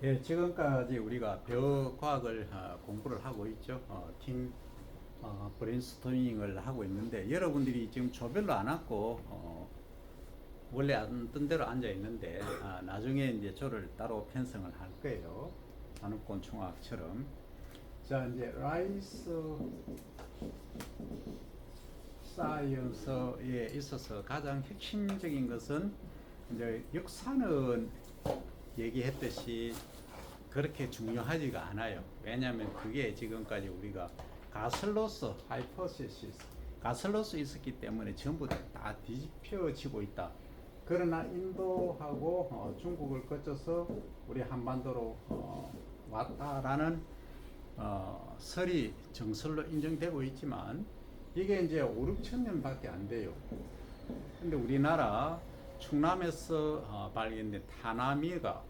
예, 지금까지 우리가 벼과학을 공부를 하고 있죠. 팀 브레인스토밍을 하고 있는데 여러분들이 지금 조별로 안 앉고 원래 앉던 대로 앉아 있는데 나중에 이제 조를 따로 편성을 할 거예요. 산업곤충학처럼. 자, 이제 라이스 사이언스에 있어서 가장 핵심적인 것은 이제 역사는 얘기했듯이 그렇게 중요하지가 않아요. 왜냐하면 그게 지금까지 우리가 가설로서 하이포시스 가설로서 있었기 때문에 전부 다 뒤집혀지고 있다. 그러나 인도하고 중국을 거쳐서 우리 한반도로 왔다라는 설이 정설로 인정되고 있지만 이게 이제 5, 6천 년밖에 안 돼요. 근데 우리나라 충남에서 발견된 타나미가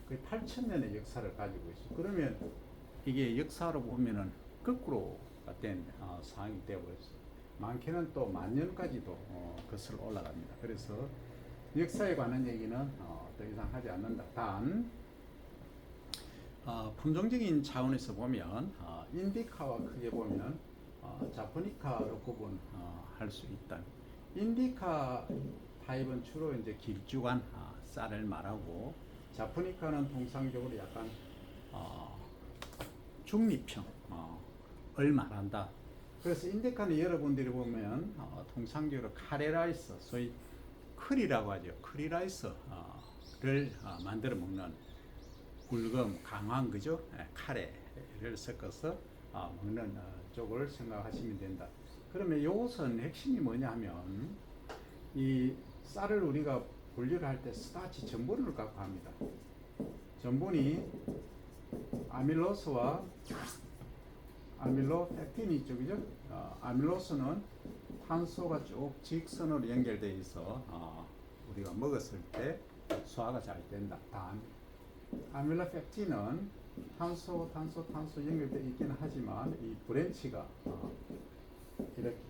거의 8천 년의 역사를 가지고 있어요. 그러면 이게 역사로 보면은 거꾸로 된 상황이 되고 있어요. 많게는 또 만년까지도 거슬러 올라갑니다. 그래서 역사에 관한 얘기는 더 이상 하지 않는다. 단 품종적인 차원에서 보면 인디카와 크게 보면 자포니카로 구분할 수 있다. 인디카 타입은 주로 이제 길쭉한 쌀을 말하고 자포니카는 통상적으로 약간 중립형 을 말한다. 그래서 인디카는 여러분들이 보면 통상적으로 카레라이스, 소위 크리라고 하죠. 크리라이스를 만들어 먹는 굵음, 강한 그죠? 카레를 섞어서 먹는 쪽을 생각하시면 된다. 그러면 이것은 핵심이 뭐냐 하면 이 쌀을 우리가 분류를 할 때 스타치 전분을 갖고 합니다. 전분이 아밀로스와 아밀로펙틴이 있죠, 그죠? 아밀로스는 탄소가 쭉 직선으로 연결되어 있어 우리가 먹었을 때 소화가 잘 된다. 단 아밀로펙틴은 탄소 연결되어 있기는 하지만 이 브랜치가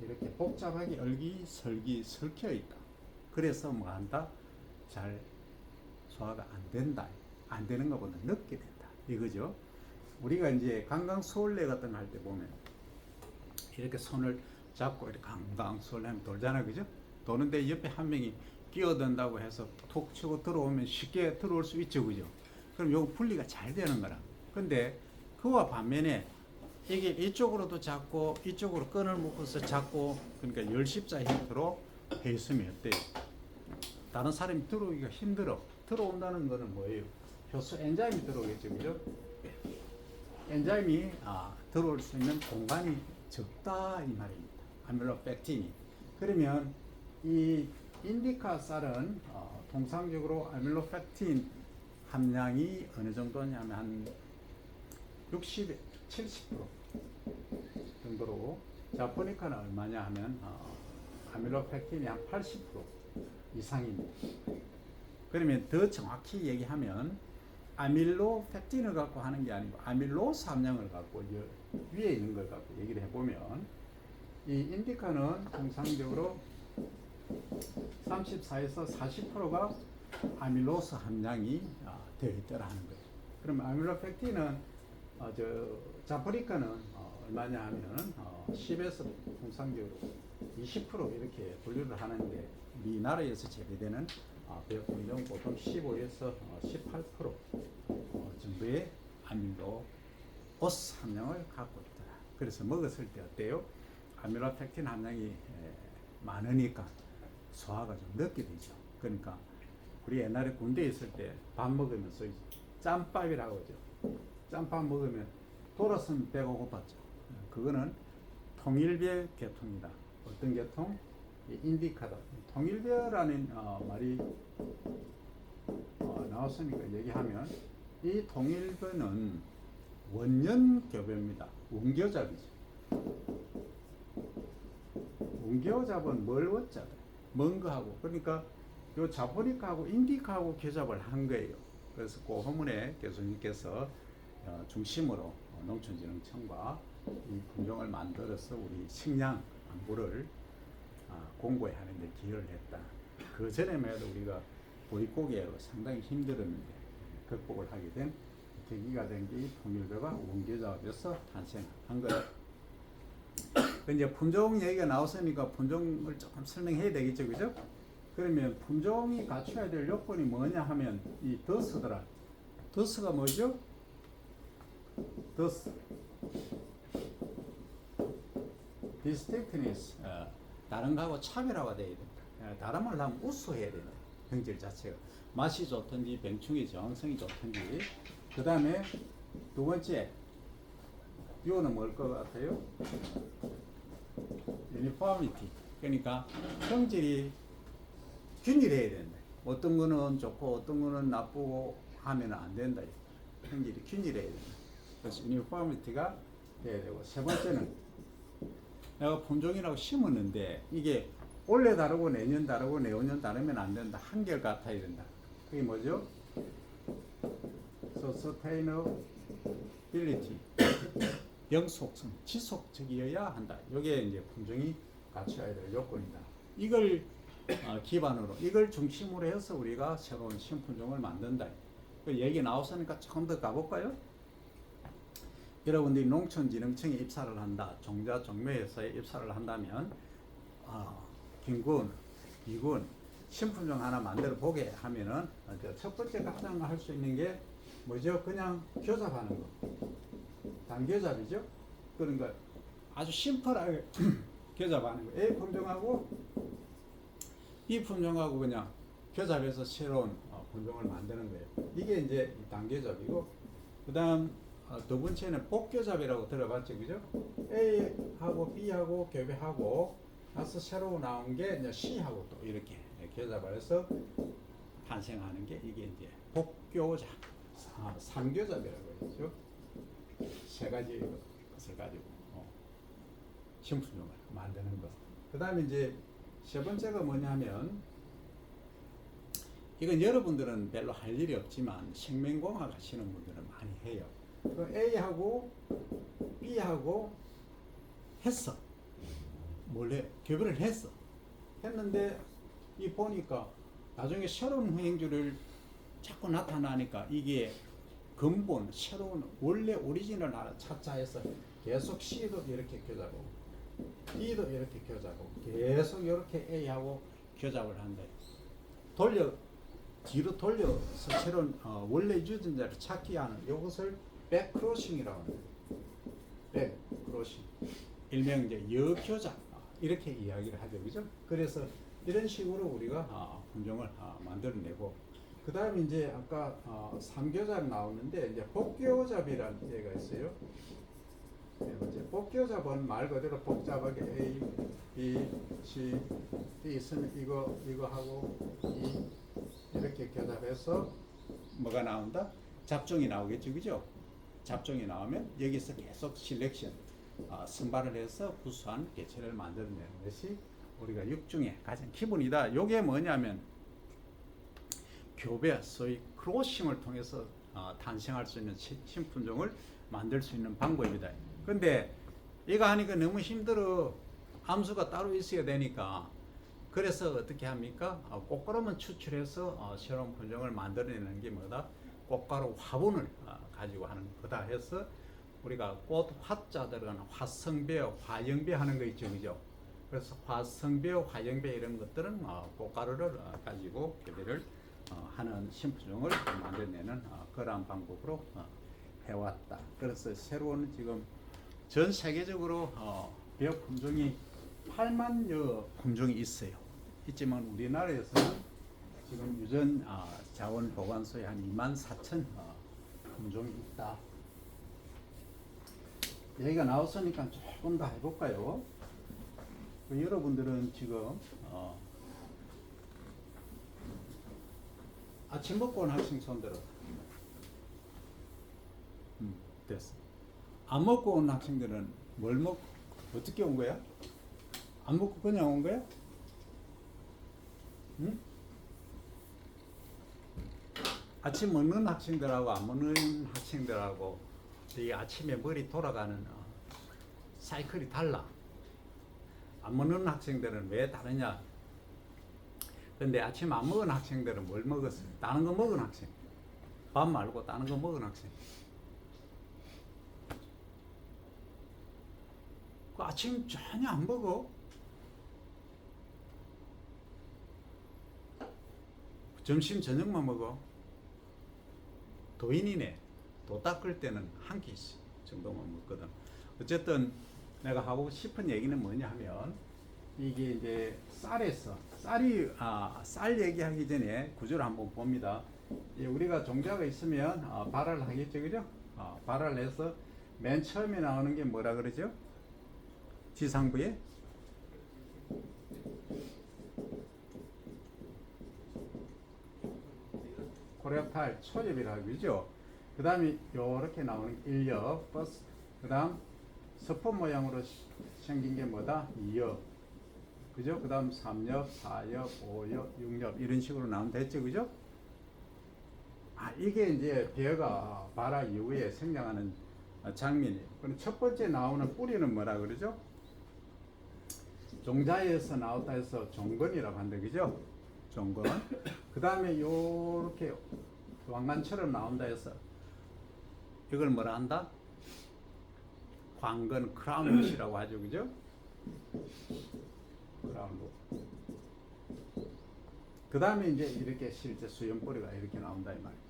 이렇게 복잡하게 얼기설기 설켜 있다. 그래서 뭐 한다? 잘 소화가 안 된다. 안 되는 것보다 늦게 된다. 이거죠. 우리가 이제 강강수월래 같은 거 할 때 보면 이렇게 손을 잡고 이렇게 강강수월래 하면 돌잖아, 그죠? 도는데 옆에 한 명이 끼어든다고 해서 톡 치고 들어오면 쉽게 들어올 수 있죠, 그죠? 그럼 요거 분리가 잘 되는 거라. 근데 그와 반면에 이게 이쪽으로도 잡고 이쪽으로 끈을 묶어서 잡고 그러니까 열십자 형태로 해 있으면 어때요? 다른 사람이 들어오기가 힘들어. 들어온다는 거는 뭐예요? 효소 엔자임이 들어오겠죠, 그죠? 엔자임이 들어올 수 있는 공간이 적다 이 말입니다. 아밀로펙틴이. 그러면 이 인디카 쌀은 통상적으로 아밀로펙틴 함량이 어느 정도냐면 한 60, 70% 정도로 자포니카는 얼마냐 하면 아밀로펙틴이 한 80% 이상입니다. 그러면 더 정확히 얘기하면 아밀로펙틴을 갖고 하는 게 아니고 아밀로스 함량을 갖고 위에 있는 걸 갖고 얘기를 해보면 이 인디카는 통상적으로 34에서 40%가 아밀로스 함량이 되어 있더라 하는 거예요. 그럼 아밀로펙틴은 자포니카는 얼마냐 하면 10에서 통상적으로 20% 이렇게 분류를 하는데 우리나라에서 재배되는 배품종 보통 15에서 18% 정도의 아밀로스 함량을 갖고 있더라. 그래서 먹었을 때 어때요? 아밀로펙틴 함량이 많으니까 소화가 좀 늦게 되죠. 그러니까 우리 옛날에 군대에 있을 때 밥 먹으면서 짬밥이라고 하죠. 짬밥 먹으면 돌아서면 배가 고팠죠. 그거는 통일별 계통이다. 어떤 계통? 인디카다. 통일별이라는 말이 나왔으니까 얘기하면 이 통일별은 원년교배입니다. 원교잡이죠. 원교잡은 뭘 원자다? 먼 거하고. 그러니까 요 자포니카하고 인디카하고 교잡을 한 거예요. 그래서 그 허문에 교수님께서 중심으로 농촌진흥청과 이 품종을 만들어서 우리 식량 안보를 공고히 하는데 기여를 했다. 그 전에만 해도 우리가 보릿고개로 상당히 힘들었는데 극복을 하게 된 계기가 된 게 이 통일교가 원교잡에서 탄생한 거예요. 이제 품종 얘기가 나왔으니까 품종을 조금 설명해야 되겠죠, 그죠? 그러면 품종이 갖춰야 될 요건이 뭐냐 하면 이 더스더라. 더스가 뭐죠? 더스 distinctness, 다른 거하고 차별화가 돼야 된다. 다른 말로 하면 우수해야 된다. 병질 자체가 맛이 좋든지 병충해 저항성이 좋든지. 그 다음에 두 번째 이거는 뭘 것 같아요? uniformity. 그러니까 성질이 균일해야 된다. 어떤 거는 좋고 어떤 거는 나쁘고 하면 안 된다. 성질이 균일해야 된다. 그래서 uniformity가 돼야 되고, 세 번째는 내가 품종이라고 심었는데 이게 올해 다르고 내년 다르고 내후년 다르면 안 된다. 한결 같아야 된다. 그게 뭐죠? sustainability. 영속성, 지속적이어야 한다. 이게 이제 품종이 갖춰야 될 요건이다. 이걸 기반으로, 이걸 중심으로 해서 우리가 새로운 신품종을 만든다. 그 얘기 나왔으니까 조금 더 가볼까요? 여러분들이 농촌진흥청에 입사를 한다. 종자종묘회사에 입사를 한다면 김군, 이군 신품종 하나 만들어 보게 하면은 첫 번째 가장 할 수 있는 게 뭐죠? 그냥 교잡하는 거. 단교잡이죠. 그러니까 아주 심플하게 교잡하는 거. A 품종하고 이 품종하고 그냥 교잡해서 새로운 품종을 만드는 거예요. 이게 이제 단교잡이고, 그다음 두 번째는 복교잡이라고 들어봤죠, 그죠? A하고 B하고 교배하고 나서 새로 나온 게 이제 C하고 또 이렇게 교잡을 해서 탄생하는 게 이게 이제 복교잡, 삼교잡이라고 했죠. 세 가지 것을 가지고 신품종을 만드는 것. 그 다음에 이제 세 번째가 뭐냐면, 이건 여러분들은 별로 할 일이 없지만 생명공학 하시는 분들은 많이 해요. 그 A하고 B하고 했어. 몰래 교배를 했는데 이 보니까 나중에 새로운 후행주를 자꾸 나타나니까 이게 근본 새로운 원래 오리지널 하나 찾자 해서 계속 C도 이렇게 교잡하고 D도 이렇게 교잡하고 계속 이렇게 A하고 교잡을 한다. 뒤로 돌려서 새로운 원래 유전자를 찾기 하는 이것을 백크로싱이라고 합니다. 백크로싱. 일명 이제 여교잡 이렇게 이야기를 하죠, 그죠? 그래서 이런 식으로 우리가 품종을 만들어내고, 그 다음에 이제 아까 삼교잡 나오는데 이제 복교잡이라는 얘가 있어요. 이제 복교잡은 말 그대로 복잡하게 A, B, C, D 있으면 이거 하고 이렇게 교잡해서 뭐가 나온다? 잡종이 나오겠죠, 그죠? 잡종이 나오면 여기서 계속 실렉션, 선발을 해서 구수한 개체를 만들어내는 것이 우리가 육중의 가장 기본이다. 요게 뭐냐면 교배, 소위 크로싱을 통해서 탄생할 수 있는 신품종을 만들 수 있는 방법이다. 근데 이거 하니까 너무 힘들어. 암수가 따로 있어야 되니까. 그래서 어떻게 합니까? 꽃가루만 추출해서 새로운 품종을 만들어내는 게 뭐다? 꽃가루 화분을 가지고 하는 거다 해서 우리가 꽃 화자 들어가는 화성배, 화영배 하는 거 있죠, 그죠? 그래서 화성배, 화영배 이런 것들은 꽃가루를 가지고 교배를 하는 신품종을 만들어내는 그러한 방법으로 해왔다. 그래서 새로운 지금 전 세계적으로 배역 품종이 8만여 품종이 있어요. 있지만 우리나라에서는 지금 유전 자원 보관소에 한 24,000 품종이 있다. 얘기가 나왔으니까 조금 더 해볼까요? 여러분들은 지금 아침 먹고 온 학생 손들어. 됐어. 안 먹고 온 학생들은 뭘 먹고 어떻게 온 거야? 안 먹고 그냥 온 거야? 응? 아침 먹는 학생들하고 안 먹는 학생들하고 이 아침에 머리 돌아가는 사이클이 달라. 안 먹는 학생들은 왜 다르냐? 근데 아침 안 먹은 학생들은 뭘 먹었어요? 다른 거 먹은 학생. 밥 말고 다른 거 먹은 학생. 그 아침 전혀 안 먹어. 점심 저녁만 먹어. 도인이네. 도 닦을 때는 한 끼씩 정도만 먹거든. 어쨌든 내가 하고 싶은 얘기는 뭐냐 하면 이게 이제 쌀 얘기하기 전에 구조를 한번 봅니다. 우리가 종자가 있으면 발화를 하겠죠, 그죠? 발화를 해서 맨 처음에 나오는 게 뭐라 그러죠? 지상부에 코레오타일 초엽이라고 그러죠. 그 다음에 요렇게 나오는 1엽, 버스, 그 다음 서폰 모양으로 생긴 게 뭐다? 2엽, 그죠? 그 다음 3엽, 4엽, 5엽, 6엽 이런 식으로 나오면 됐죠, 그죠? 이게 이제 벼가 발화 이후에 생장하는 장면이에요. 그럼 첫 번째 나오는 뿌리는 뭐라 그러죠? 종자에서 나왔다 해서 종건이라고 한다, 그죠? 종건. 그 다음에 요렇게 왕관처럼 나온다 해서 이걸 뭐라 한다? 광건, 크라운롯이라고 하죠, 그죠? 크라운롯. 그 다음에 이제 이렇게 실제 수염뿌리가 이렇게 나온다 이 말이에요.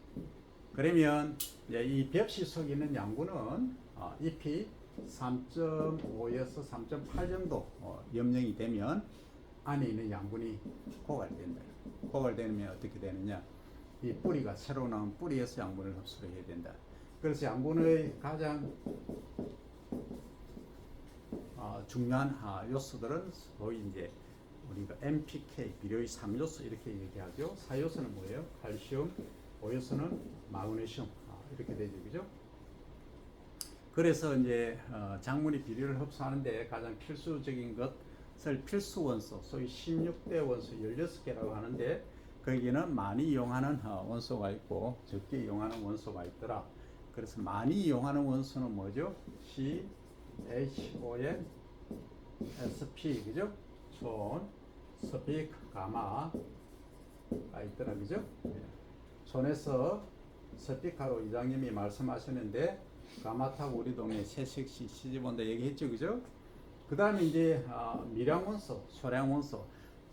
그러면 이제 이 벽시 속에 있는 양분은 잎이 3.5에서 3.8 정도 염령이 되면 안에 있는 양분이 고갈된다. 고갈되면 어떻게 되느냐? 이 뿌리가 새로 나온 뿌리에서 양분을 흡수를 해야 된다. 그래서 양분의 가장 중요한 요소들은 소위 이제 우리가 NPK, 비료의 3요소 이렇게 얘기하죠. 4요소는 뭐예요? 칼슘, 5요소는 마그네슘 이렇게 되죠, 그죠? 그래서 이제 작물이 비료를 흡수하는데 가장 필수적인 것을 필수 원소, 소위 16대 원소 16개라고 하는데 거기는 많이 이용하는 원소가 있고 적게 이용하는 원소가 있더라. 그래서 많이 이용하는 원소는 뭐죠? CHON, SP, 그죠? 촌, 스픽, 가마가 있더라, 그죠? 촌에서 스픽하로 이장님이 말씀하셨는데 가마타고 우리 동네 새색시 시집온다 얘기했죠, 그죠? 그 다음에 이제 미량 원소, 소량 원소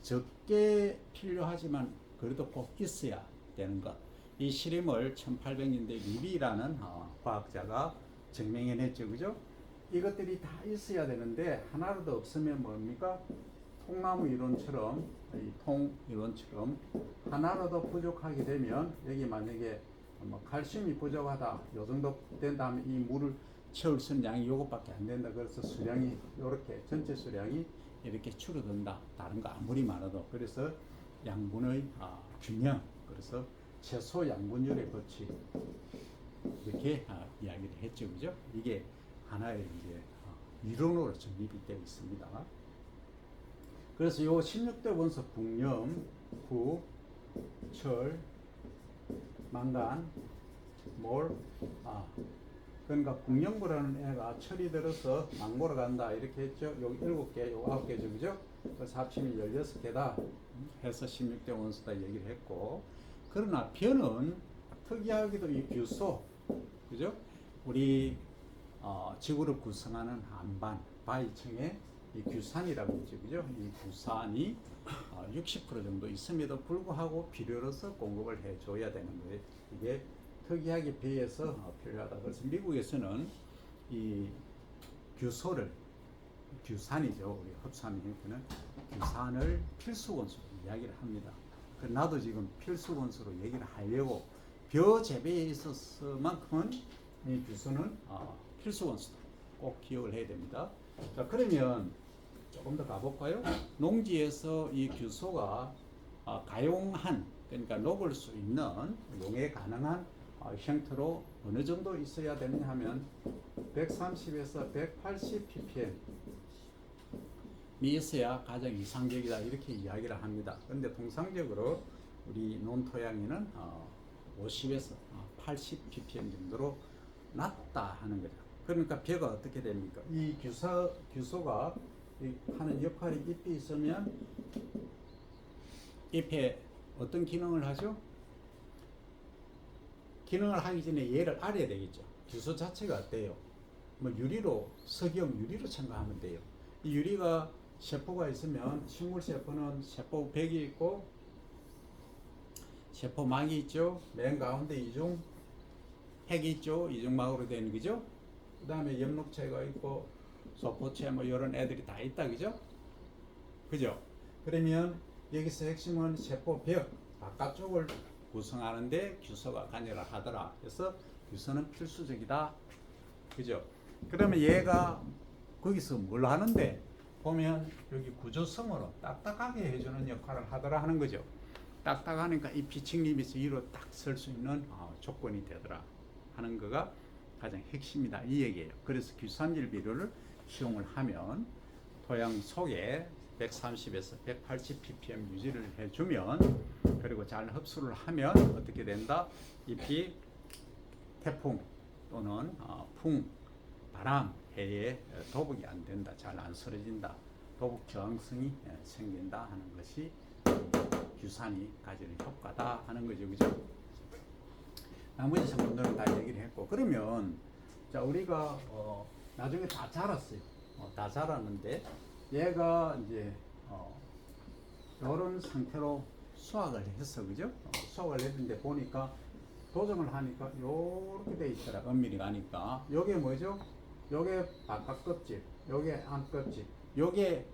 적게 필요하지만 그래도 꼭 있어야 되는 것. 이 실험을 1800년대 리비라는 과학자가 증명해냈죠, 그죠? 이것들이 다 있어야 되는데 하나라도 없으면 뭡니까? 통나무 이론처럼 이 통 이론처럼 하나라도 부족하게 되면 여기 만약에 칼슘이 부족하다 요 정도 된다면 이 물을 채울 수 있는 양이 요것밖에 안 된다. 그래서 수량이 이렇게 전체 수량이 이렇게 줄어든다. 다른 거 아무리 많아도. 그래서 양분의 균형, 그래서 채소 양분율의 법칙 이렇게 이야기를 했죠, 그죠? 이게 하나의 이제 이론으로 정립이 되어 있습니다. 그래서 요 16대 원소 국염, 구, 철, 망간, 몰, 그러니까 국염구라는 애가 철이 들어서 망고로 간다 이렇게 했죠. 여기 7개, 요 9개죠, 그죠? 그래서 합치면 16개다 해서 16대 원소다 얘기를 했고, 그러나 벼는 특이하게도 이 규소, 그죠? 우리 지구를 구성하는 안반, 바위층에 이 규산이라고 하죠, 그죠? 이 규산이 60% 정도 있음에도 불구하고 비료로서 공급을 해줘야 되는 거예요. 이게 특이하게 벼에서 필요하다. 그래서 미국에서는 이 규소를, 규산이죠, 우리 흡수하는 규산을 필수 원소로 이야기를 합니다. 나도 지금 필수 원소로 얘기를 하려고 벼 재배에 있어서만큼은 이 규소는 필수 원소다. 꼭 기억을 해야 됩니다. 자, 그러면 조금 더 가볼까요? 농지에서 이 규소가 가용한, 그러니까 녹을 수 있는, 용해 가능한 형태로 어느 정도 있어야 되느냐 하면 130에서 180 ppm 이 있어야 가장 이상적이다 이렇게 이야기를 합니다. 그런데 통상적으로 우리 논토양에는 50에서 80 ppm 정도로 낮다 하는 거죠. 그러니까 벼가 어떻게 됩니까? 이 규소가 하는 역할이 잎이 있으면 잎에 어떤 기능을 하죠? 기능을 하기 전에 얘를 알아야 되겠죠. 규소 자체가 어때요? 뭐 유리로 석영 유리로 첨가하면 돼요. 이 유리가 세포가 있으면 식물 세포는 세포 벽이 있고 세포막이 있죠. 맨 가운데 이중 핵이 있죠. 이중막으로 된 거죠. 그 다음에 엽록체가 있고 소포체 뭐 이런 애들이 다 있다 그죠? 그죠? 그러면 여기서 핵심은 세포벽 바깥쪽을 구성하는데 규소가 관여를 하더라. 그래서 규소는 필수적이다. 그죠? 그러면 얘가 거기서 뭘 하는데 보면 여기 구조성으로 딱딱하게 해주는 역할을 하더라 하는 거죠. 딱딱하니까 이 피칭립에서 위로 딱 설 수 있는 조건이 되더라 하는 거가 가장 핵심이다 이 얘기예요. 그래서 규산질 비료를 시용을 하면 토양 속에 130에서 180 ppm 유지를 해주면 그리고 잘 흡수를 하면 어떻게 된다? 잎이 태풍 또는 풍, 바람, 해에 도복이 안 된다. 잘 안 쓰러진다. 도복 저항성이 생긴다 하는 것이 규산이 가지는 효과다 하는 거죠. 그죠? 나머지 성분들은 다 얘기를 했고 그러면 자 우리가 나중에 다 자랐어요. 다 자랐는데 얘가 이제 이런 상태로 수확을 했어. 그죠? 수확을 했는데 보니까 도정을 하니까 요렇게 돼 있더라. 엄밀히 가니까 요게 뭐죠? 요게 바깥 껍질, 요게 안 껍질, 요게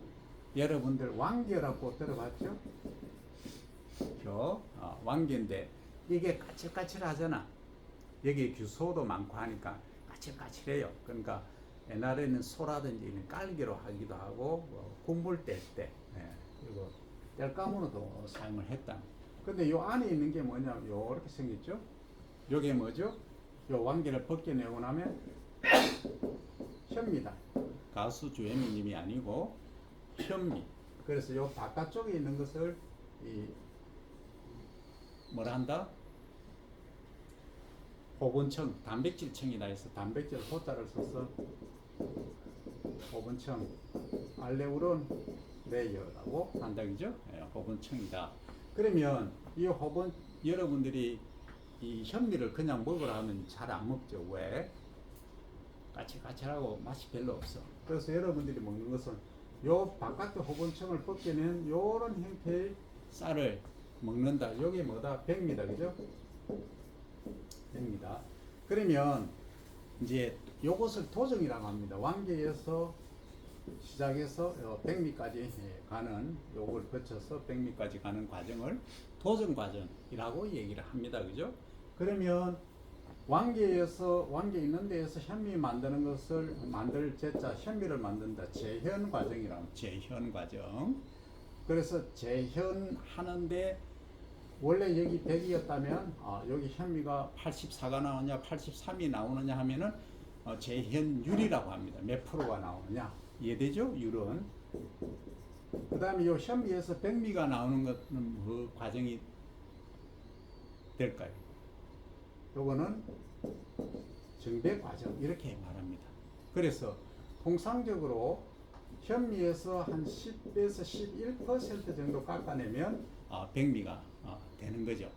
여러분들 왕겨라고 들어봤죠? 왕겨인데 이게 까칠까칠하잖아. 여기 규소도 많고 하니까 까칠까칠해요. 그러니까 옛날에는 소라든지 깔개로 하기도 하고 군불 뗄 때 그리고 뗄감으로도 사용을 했다. 근데 요 안에 있는 게 뭐냐면 요렇게 생겼죠? 요게 뭐죠? 요 왕겨를 벗겨내고 나면 현미다. 가수 주현미님이 아니고 현미. 그래서 요 바깥쪽에 있는 것을 뭐라 한다? 호분청, 단백질청이다 해서 단백질 호자를 써서 호분청, 알레우론 레이어라고 한다 그죠? 호분청이다. 그러면 이 호분 여러분들이 이 현미를 그냥 먹으라 하면 잘 안 먹죠. 왜? 까칠까칠하고 맛이 별로 없어. 그래서 여러분들이 먹는 것은 요 바깥의 호분청을 벗겨낸 요런 형태의 쌀을 먹는다. 요게 뭐다? 백미다. 그죠? 백미다. 그러면 이제 요것을 도정이라고 합니다. 왕계에서 시작해서 백미까지 가는 요걸 거쳐서 백미까지 가는 과정을 도정 과정이라고 얘기를 합니다. 그죠? 그러면 왕계 있는 데에서 현미 만드는 것을 만들 제자 현미를 만든다. 재현 과정이라고 재현 과정. 그래서 재현하는데 원래 여기 100이었다면 여기 현미가 84가 나오냐 83이 나오느냐 하면은 재현율이라고 합니다. 몇 프로가 나오느냐 이해되죠? 율은. 그 다음에 이 현미에서 백미가 나오는 것은 뭐 과정이 될까요? 요거는 정배 과정 이렇게 말합니다. 그래서 통상적으로 현미에서 한 10에서 11% 정도 깎아내면 백미가 되는 거죠.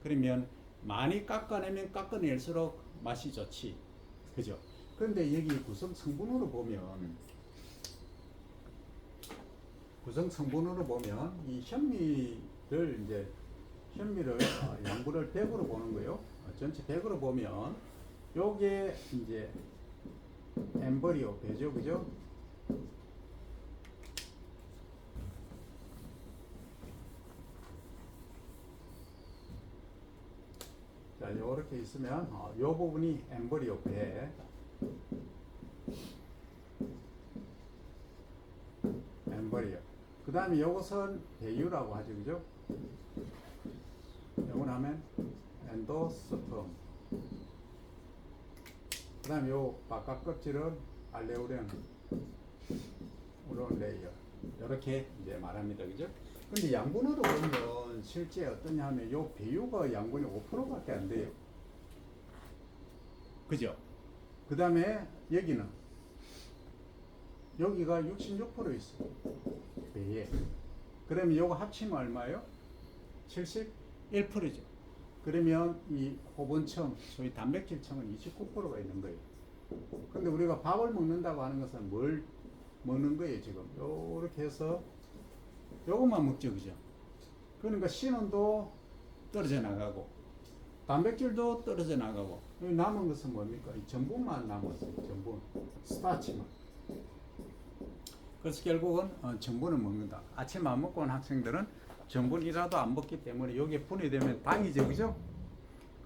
그러면 많이 깎아내면 깎아낼수록 맛이 좋지. 그죠? 그런데 여기 구성 성분으로 보면 이 현미를 양분을 100으로 보는 거예요. 전체 100으로 보면 요게 이제 엠버리오 배죠. 그죠? 자, 요렇게 있으면 요 부분이 엠버리오 배. 엠버리오. 그 다음에 요것은 배유라고 하죠. 그죠? 요건 하면 엔도스펌. 그 다음에 요 바깥 껍질은 알레우렌 레이어. 이렇게 이제 말합니다. 그죠? 근데 양분으로 보면 실제 어떠냐 하면 요 배유가 양분이 5%밖에 안 돼요. 그죠? 그 다음에 여기가 66% 있어. 배에. 그러면 요거 합치면 얼마예요? 71%죠. 그러면 이 호분청, 소위 단백질청은 29%가 있는 거예요. 근데 우리가 밥을 먹는다고 하는 것은 뭘 먹는 거예요, 지금. 요렇게 해서 요것만 먹죠, 그죠? 그러니까 신원도 떨어져 나가고, 단백질도 떨어져 나가고, 여기 남은 것은 뭡니까? 이 전분만 남았어요, 전분. 스타치만. 그래서 결국은 전분을 먹는다. 아침 안 먹고 온 학생들은 전분이라도 안 먹기 때문에 여기에 분해되면 당이 적죠?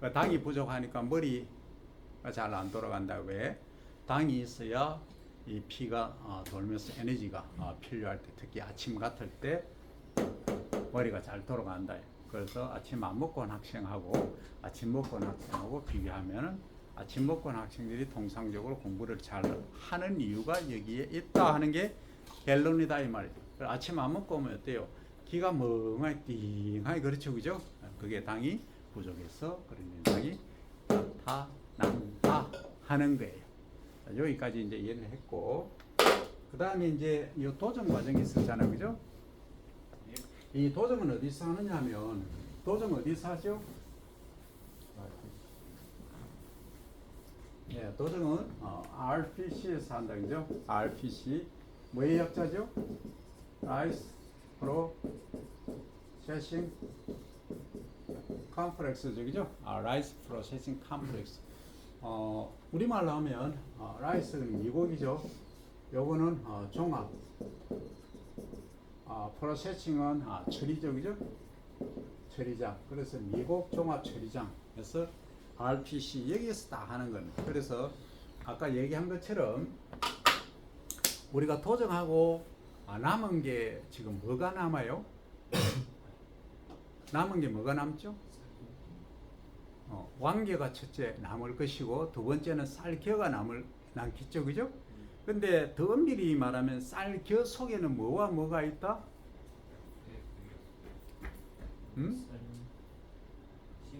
그 당이 부족하니까 머리가 잘 안 돌아간다. 왜? 당이 있어야 이 피가 돌면서 에너지가 필요할 때, 특히 아침 같을 때 머리가 잘 돌아간다. 그래서 아침 안 먹고 온 학생하고 아침 먹고 온 학생하고 비교하면은 아침 먹고 온 학생들이 통상적으로 공부를 잘 하는 이유가 여기에 있다 하는 게 결론이다 이 말이에요. 아침 안 먹고 오면 어때요? 기가 멍하니 띵하니 그렇죠, 그죠? 그게 당이 부족해서 그런 현상이 나타난다 하는 거예요. 자, 여기까지 이제 이해를 했고, 그 다음에 이제 이 도정 과정이 있었잖아요, 그죠? 이 도정은 어디서 하느냐 하면, 도정 어디서 하죠? 예, 도정은 RPC에서 한다, 그죠? RPC 뭐의 약자죠? Rice Processing Complex죠, 그죠? Rice Processing Complex. 우리말로 하면 라이스는 미국이죠. 요거는 종합. 프로세싱은 처리죠, 그죠? 처리장. 그래서 미국 종합 처리장. 그래서 RPC 여기에서 다 하는 겁니다. 그래서 아까 얘기한 것처럼 우리가 도정하고 남은 게 지금 뭐가 남아요? 남은 게 뭐가 남죠? 왕겨가 첫째 남을 것이고 두 번째는 쌀겨가 남겠죠, 그죠? 근데 더 엄밀히 말하면 쌀겨 속에는 뭐와 뭐가 있다?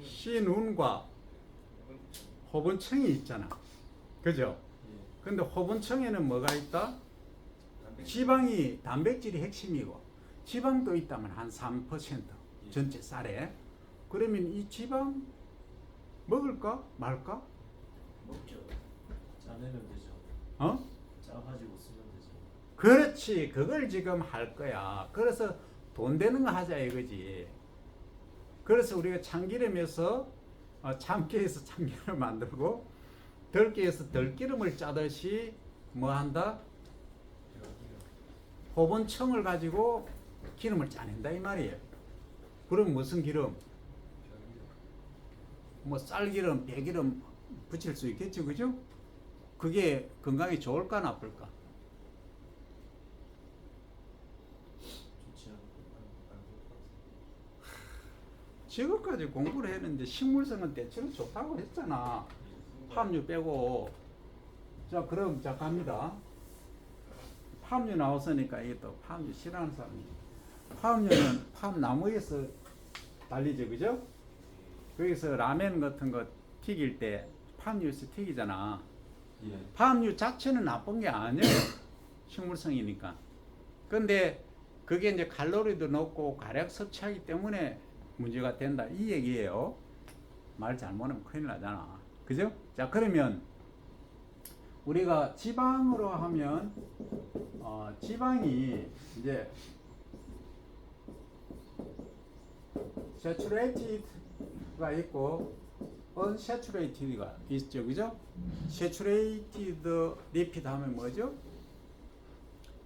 신운과 호분청이 있잖아, 그죠? 근데 호분청에는 뭐가 있다? 지방이 단백질이 핵심이고 지방도 있다면 한 3% 전체 쌀에. 그러면 이 지방 먹을까 말까? 먹죠. 짜내면 되죠. 짜가지고 쓰면 되죠. 그렇지, 그걸 지금 할 거야. 그래서 돈 되는 거 하자 이거지. 그래서 우리가 참기름에서 참깨에서 참기름을 만들고 들깨에서 들기름을 짜듯이 뭐 한다? 호분청을 가지고 기름을 짜낸다 이 말이에요. 그럼 무슨 기름? 뭐 쌀기름, 배기름 붙일 수 있겠죠, 그죠? 그게 건강에 좋을까 나쁠까? 좋지 않을 것 같아요. 지금까지 공부를 했는데 식물성은 대체로 좋다고 했잖아. 팜유 빼고. 자, 그럼 자 갑니다. 팜유 나왔으니까 이게 또 팜유 싫어하는 사람이. 팜유는 팜나무에서 달리죠, 그죠? 거기서 라멘 같은 거 튀길 때 팜유에서 튀기잖아. 팜유 자체는 나쁜 게 아니에요. 식물성이니까. 근데 그게 이제 칼로리도 높고 가력 섭취하기 때문에 문제가 된다 이 얘기예요. 말 잘못하면 큰일 나잖아, 그죠? 자, 그러면 우리가 지방으로 하면 지방이 이제 saturated가 있고 unsaturated가 있죠, 그죠? saturated lipid 하면 뭐죠?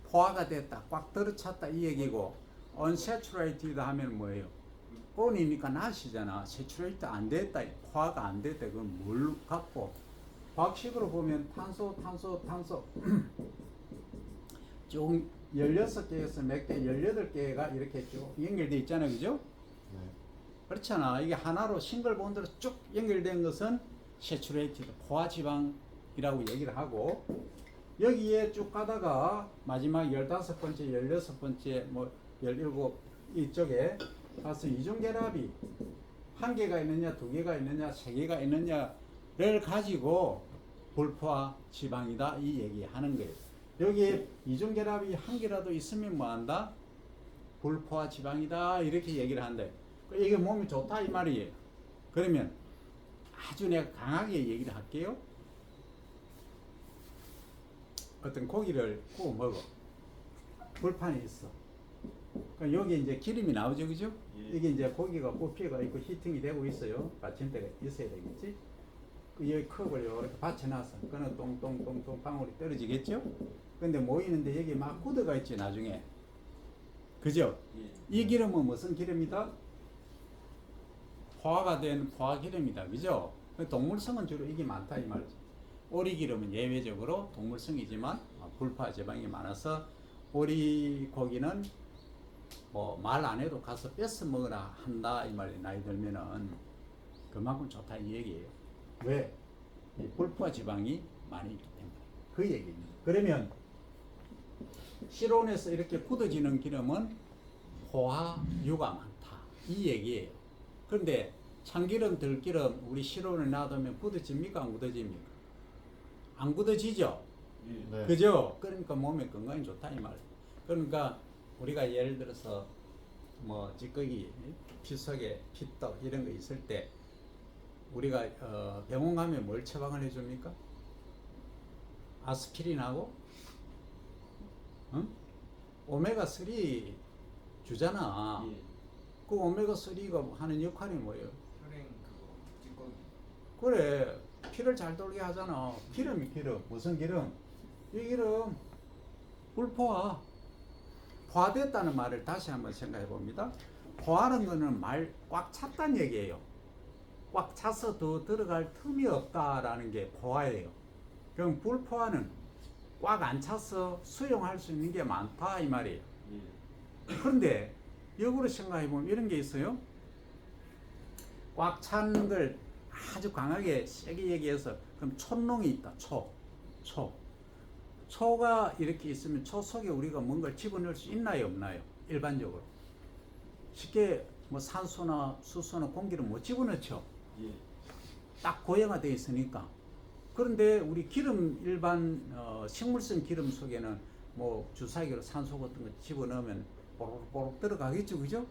포화가 됐다, 꽉 들어찼다 이 얘기고, unsaturated 하면 뭐예요? on이니까 not이잖아. saturated 안 됐다, 포화가 안 됐다. 그건 뭘 갖고? 과학식으로 보면 탄소 쭉 16개에서 몇 개, 18개가 이렇게 쭉 연결되어 있잖아요, 그죠? 네. 그렇잖아. 이게 하나로 싱글 본드로 쭉 연결된 것은 saturated 포화지방이라고 얘기를 하고, 여기에 쭉 가다가 마지막 15번째, 16번째, 뭐 17 이쪽에 가서 이중결합이 한 개가 있느냐, 두 개가 있느냐, 세 개가 있느냐를 가지고 불포화 지방이다 이 얘기하는 거예요. 여기에 이중결합이 한 개라도 있으면 뭐 한다? 불포화 지방이다 이렇게 얘기를 한대. 이게 몸이 좋다 이 말이에요. 그러면 아주 내가 강하게 얘기를 할게요. 어떤 고기를 구워 먹어. 불판이 있어. 그러니까 여기 이제 기름이 나오죠, 그죠? 예. 이게 이제 고기가 부피가 있고 히팅이 되고 있어요. 받침대가 있어야 되겠지? 그 여기 컵을 이렇게 받쳐놔서 그는 똥똥똥똥 방울이 떨어지겠죠? 근데 모이는데 여기 막 굳어가 있지 나중에. 그죠? 예. 이 기름은 무슨 기름이다? 포화가 된 포화 기름이다. 그죠? 동물성은 주로 이게 많다 이 말이죠. 오리 기름은 예외적으로 동물성이지만 불포화 지방이 많아서 오리 고기는 뭐 말 안 해도 가서 뺏어 먹으라 한다 이 말이 나이 들면은 그만큼 좋다 이 얘기예요. 왜? 이 불포화 지방이 많이 있기 때문에 그 얘기입니다. 그러면 실온에서 이렇게 굳어지는 기름은 포화유가 많다 이 얘기예요. 그런데 참기름, 들기름 우리 실온에 놔두면 굳어집니까? 안 굳어집니까? 안 굳어지죠? 예. 그죠? 그러니까 몸에 건강이 좋다 이 말. 그러니까 우리가 예를 들어서 뭐 찌꺼기, 피 속에 피떡 이런 거 있을 때 우리가 병원 가면 뭘 처방을 해줍니까? 아스피린하고 응? 오메가3 주잖아. 예. 그 오메가3가 하는 역할이 뭐예요? 혈행 그거 찌꺼기. 그래, 피를 잘 돌게 하잖아. 기름 무슨 기름? 이 기름 불포화. 포화됐다는 말을 다시 한번 생각해 봅니다. 포화는 거는 말 꽉 찼다는 얘기예요. 꽉 차서 더 들어갈 틈이 없다라는 게 포화예요. 그럼 불포화는 꽉 안 차서 수용할 수 있는 게 많다 이 말이에요. 예. 그런데 역으로 생각해 보면 이런 게 있어요. 꽉 찬 걸 아주 강하게 세게 얘기해서 그럼 촛농이 있다. 초가 이렇게 있으면 초 속에 우리가 뭔가를 집어넣을 수 있나요, 없나요? 일반적으로 쉽게 뭐 산소나 수소나 공기를 못 집어넣죠. 예. 딱 고형화되어 있으니까. 그런데 우리 기름 일반 식물성 기름 속에는 뭐 주사기로 산소 같은 거 집어넣으면 보록보록 들어가겠죠, 그죠?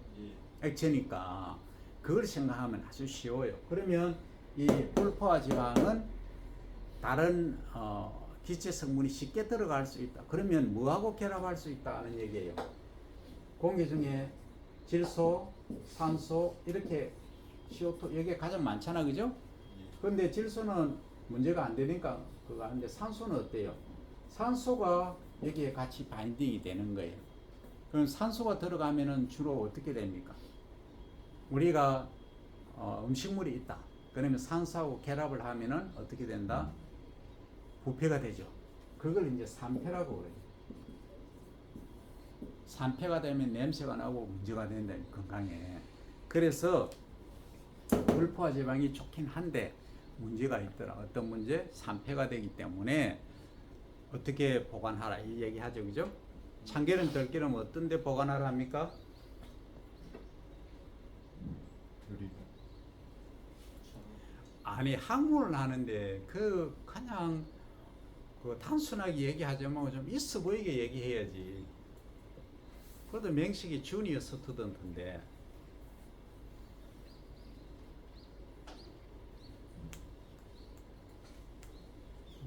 예. 액체니까 그걸 생각하면 아주 쉬워요. 그러면 이 불포화 지방은 다른 기체 성분이 쉽게 들어갈 수 있다. 그러면 뭐하고 결합할 수 있다는 얘기예요. 공기 중에 질소, 산소 이렇게 CO2 여기에 가장 많잖아, 그죠? 예. 그런데 질소는 문제가 안 되니까 그거 하는데 산소는 어때요? 산소가 여기에 같이 바인딩이 되는 거예요. 그럼 산소가 들어가면은 주로 어떻게 됩니까? 우리가 음식물이 있다. 그러면 산소하고 결합을 하면은 어떻게 된다? 부패가 되죠. 그걸 이제 산패라고 그래요. 산패가 되면 냄새가 나고 문제가 된다, 건강에. 그래서 불포화 지방이 좋긴 한데 문제가 있더라. 어떤 문제? 산패가 되기 때문에 어떻게 보관하라 이 얘기하죠, 그죠? 참기름, 들기름 어떤 데 보관하라 합니까? 드리고. 아니 학문을 하는데 그냥 그 단순하게 얘기하자면 좀 있어 보이게 얘기해야지. 그래도 명식이 주니어 스튜던트인데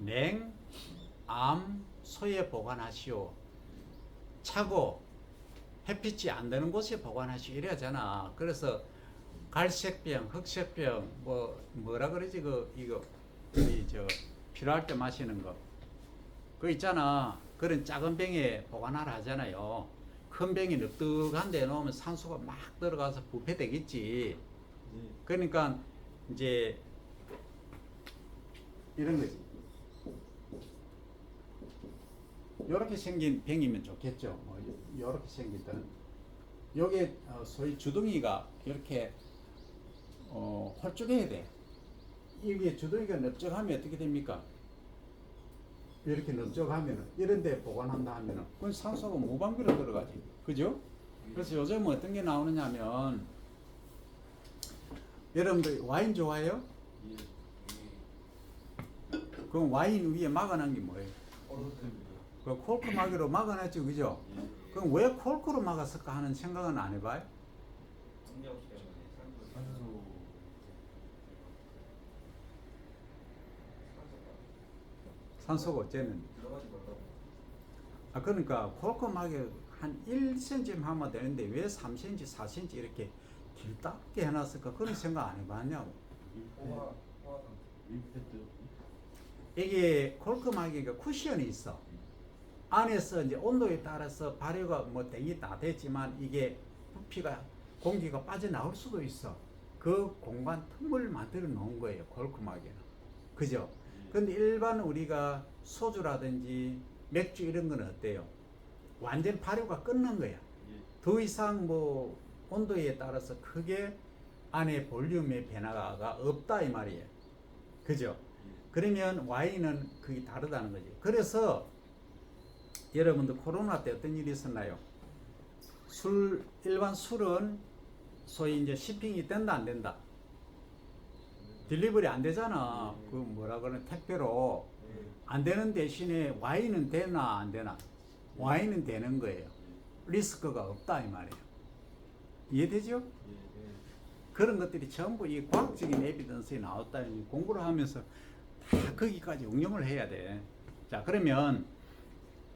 냉, 암, 소에 보관하시오. 차고 햇빛이 안 되는 곳에 보관하시오 이래잖아. 그래서 갈색병, 흑색병 뭐라 그러지 이거 우리 저 필요할 때 마시는 거 그거 있잖아. 그런 작은 병에 보관하라 하잖아요. 큰 병이 늑득한 데 놓으면 산소가 막 들어가서 부패되겠지. 예. 그러니까 이제 이런 거지. 이렇게 생긴 병이면 좋겠죠. 뭐 이렇게 생기던 요게 소위 주둥이가 이렇게 홀쭉해야 돼. 이게 주둥이가 넓적하면 어떻게 됩니까? 이렇게 넓적하면은 이런 데 보관한다 하면은 그건 산소가 무방비로 들어가지. 그죠? 그래서 요즘 어떤 게 나오느냐 하면 여러분들 와인 좋아해요? 예. 그럼 와인 위에 막아놓은 게 뭐예요? 얼음입니다. 그 콜크 막이로 막아놨죠, 그죠? 예. 그럼 왜 콜크로 막았을까 하는 생각은 안 해봐요? 중력 때문에 산소. 산소. 산소가 어쨌는 들어가지 말라고. 그러니까 콜콤하게 한 1cm 하면 되는데 왜 3cm, 4cm 이렇게 길답게 해놨을까? 그런 생각 안 해봤냐고. 호화 상태. 밀패드. 이게 콜콤하기가 쿠션이 있어. 안에서 이제 온도에 따라서 발효가 뭐 되게 다 됐지만 이게 부피가 공기가 빠져나올 수도 있어. 그 공간 틈을 만들어 놓은 거예요, 콜콤하게는. 그죠? 근데 일반 우리가 소주라든지 맥주 이런 건 어때요? 완전 발효가 끊는 거야. 더 이상 뭐 온도에 따라서 크게 안에 볼륨의 변화가 없다 이 말이에요. 그죠? 그러면 와인은 그게 다르다는 거지. 그래서 여러분들 코로나 때 어떤 일이 있었나요? 일반 술은 소위 이제 shipping이 된다 안 된다? 딜리버리 안 되잖아. 그 뭐라 그러나 택배로 안 되는 대신에 와인은 되나 안 되나? 와인은 되는 거예요. 리스크가 없다 이 말이에요. 이해되죠? 그런 것들이 전부 이 과학적인 에비던스에 나왔다. 공부를 하면서 다 거기까지 응용을 해야 돼. 자, 그러면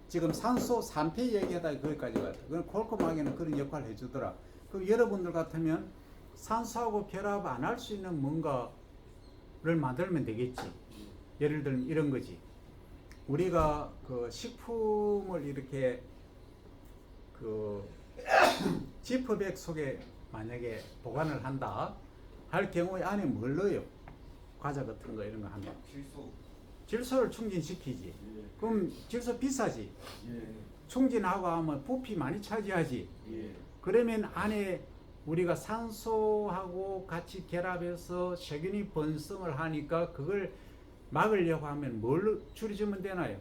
지금 산소 3폐 얘기하다 거기까지 갔다. 그럼 콜콤하게는 그런 역할을 해주더라. 그럼 여러분들 같으면 산소하고 결합 안 할 수 있는 뭔가를 만들면 되겠지. 예를 들면 이런 거지. 우리가 그 식품을 이렇게 그 지퍼백 속에 만약에 보관을 한다 할 경우에 안에 뭘 넣어요? 과자 같은 거 이런 거 하면 질소. 질소를 충전시키지. 그럼 질소 비싸지. 충전하고 하면 부피 많이 차지하지. 그러면 안에 우리가 산소하고 같이 결합해서 세균이 번성을 하니까 그걸 막으려고 하면 뭘 줄여주면 되나요?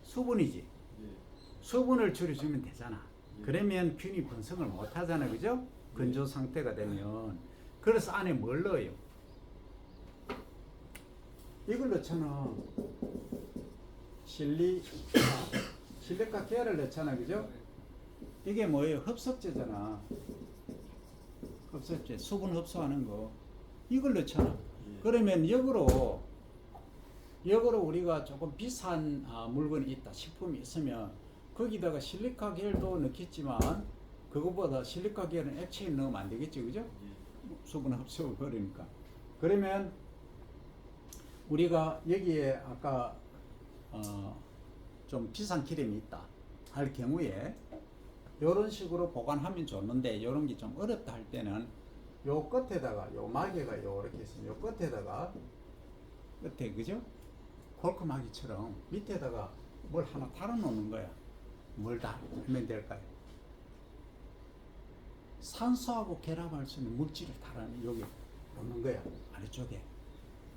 수분이지. 수분을 줄여주면 되잖아. 그러면 균이 번성을 못 하잖아. 그죠? 건조 상태가 되면. 그래서 안에 뭘 넣어요? 이걸 넣잖아. 실리카 계열을 넣잖아. 그죠? 이게 뭐예요? 흡석제잖아. 흡석제. 수분 흡수하는 거. 이걸 넣잖아. 그러면 역으로 우리가 조금 비싼 물건이 있다. 식품이 있으면 거기다가 실리카 계열도 넣겠지만 그것보다 실리카 계열은 액체에 넣으면 안 되겠지. 그죠? 수분 흡수를 버리니까. 그러면 우리가 여기에 아까 좀 비싼 기름이 있다 할 경우에 이런 식으로 보관하면 좋는데 이런 게 좀 어렵다 할 때는 요 끝에다가 요 마개가 요렇게 있으면 요 끝에다가 끝에 그죠? 콜크마기처럼 밑에다가 뭘 하나 달아 놓는 거야. 뭘 달면 될까요? 산소하고 결합할 수 있는 물질을 달아 여기 놓는 거야. 아래쪽에.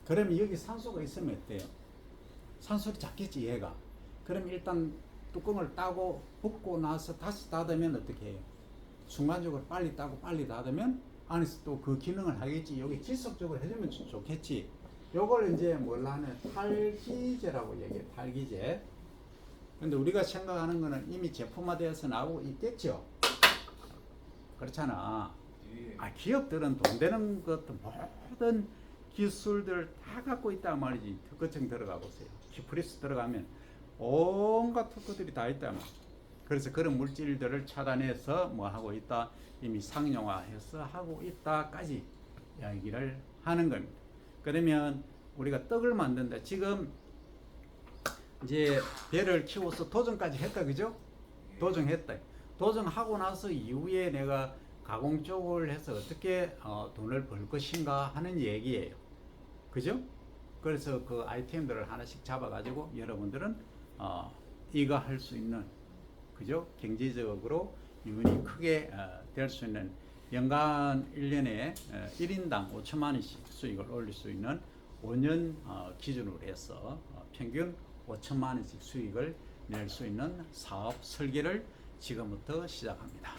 그러면 여기 산소가 있으면 어때요? 산소를 잡겠지 얘가. 그럼 일단 뚜껑을 따고 붓고 나서 다시 닫으면 어떻게 해요? 순간적으로 빨리 따고 빨리 닫으면 안에서 또 그 기능을 하겠지. 여기 지속적으로 해주면 좋겠지. 요걸 이제 뭘라 하면 탈기제라고 얘기해. 탈기제. 근데 우리가 생각하는 거는 이미 제품화되어서 나오고 있겠죠. 그렇잖아. 기업들은 돈 되는 것도 모든 기술들 다 갖고 있단 말이지. 특허청 들어가 보세요. 키프리스 들어가면 온갖 특허들이 다 있단 말이야. 그래서 그런 물질들을 차단해서 뭐 하고 있다. 이미 상용화해서 하고 있다까지 이야기를 하는 겁니다. 그러면 우리가 떡을 만든다. 지금 이제 배를 키워서 도전까지 했다. 그죠? 도전했다. 도전하고 나서 이후에 내가 가공 쪽을 해서 어떻게 돈을 벌 것인가 하는 얘기예요. 그죠? 그래서 그 아이템들을 하나씩 잡아가지고 여러분들은 이거 할 수 있는, 그죠? 경제적으로 유인이 크게 될 수 있는 연간 1년에 1인당 5천만 원씩 수익을 올릴 수 있는 5년 기준으로 해서 평균 5천만 원씩 수익을 낼 수 있는 사업 설계를 지금부터 시작합니다.